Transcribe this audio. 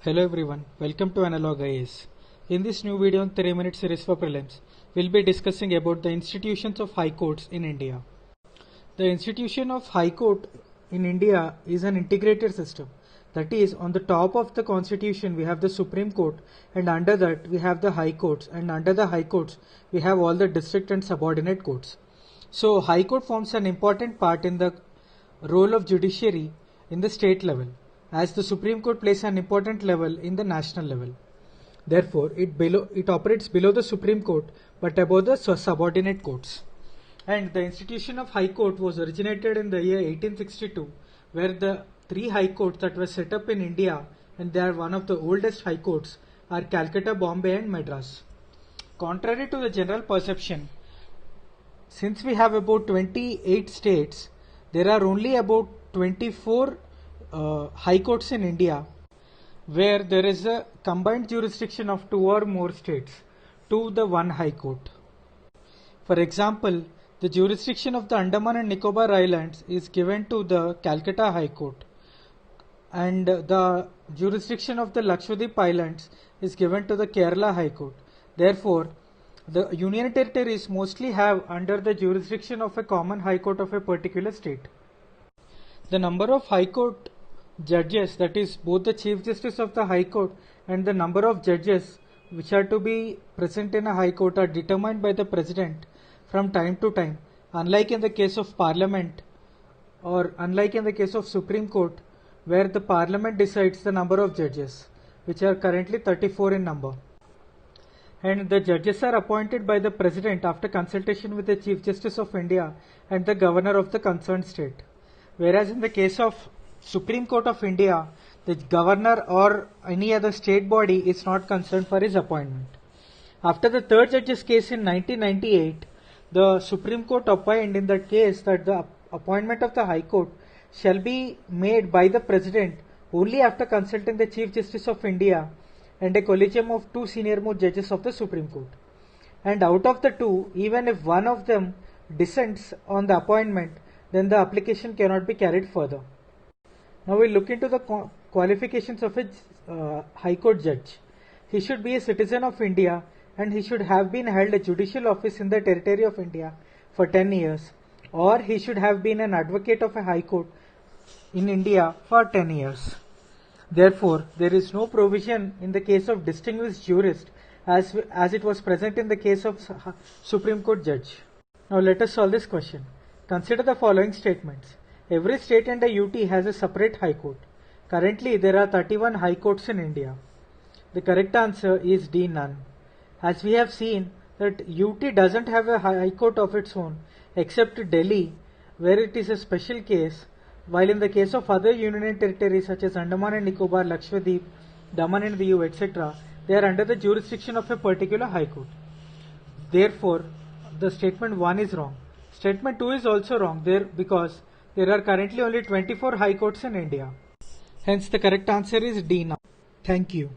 Hello everyone, welcome to Analog IAS. In this new video on 3-minute series for prelims, we'll be discussing about the institutions of high courts in India. The institution of high court in India is an integrated system. That is, on the top of the constitution we have the Supreme Court, and under that we have the high courts, and under the high courts we have all the district and subordinate courts. So high court forms an important part in the role of judiciary in the state level, as the Supreme Court plays an important level in the national level. Therefore, it operates below the Supreme Court but above the subordinate courts. And the institution of High Court was originated in the year 1862, where the three high courts that were set up in India, and they are one of the oldest high courts, are Calcutta, Bombay and Madras. Contrary to the general perception, since we have about 28 states, there are only about 24 high courts in India where there is a combined jurisdiction of two or more states to the one high court. For example, the jurisdiction of the Andaman and Nicobar Islands is given to the Calcutta High Court, and the jurisdiction of the Lakshadweep Islands is given to the Kerala High Court. Therefore, the union territories mostly have under the jurisdiction of a common high court of a particular state. The number of high court judges, that is both the Chief Justice of the High Court and the number of judges which are to be present in a high court, are determined by the President from time to time, unlike in the case of Parliament or unlike in the case of Supreme Court, where the Parliament decides the number of judges, which are currently 34 in number. And the judges are appointed by the President after consultation with the Chief Justice of India and the Governor of the concerned state. Whereas in the case of Supreme Court of India, the Governor or any other state body is not concerned for his appointment. After the third judge's case in 1998, the Supreme Court opined in that case that the appointment of the High Court shall be made by the President only after consulting the Chief Justice of India and a collegium of two senior-most judges of the Supreme Court. And out of the two, even if one of them dissents on the appointment, then the application cannot be carried further. Now we'll look into the qualifications of a High Court judge. He should be a citizen of India, and he should have been held a judicial office in the territory of India for 10 years, or he should have been an advocate of a High Court in India for 10 years. Therefore, there is no provision in the case of distinguished jurist as it was present in the case of Supreme Court judge. Now let us solve this question. Consider the following statements. Every state and a UT has a separate high court. Currently, there are 31 high courts in India. The correct answer is D, none. As we have seen that UT doesn't have a high court of its own except Delhi, where it is a special case, while in the case of other union territories such as Andaman and Nicobar, Lakshadweep, Daman and Diu, etc., they are under the jurisdiction of a particular high court. Therefore, the statement 1 is wrong. Statement 2 is also wrong because there are currently only 24 high courts in India. Hence the correct answer is D now. Thank you.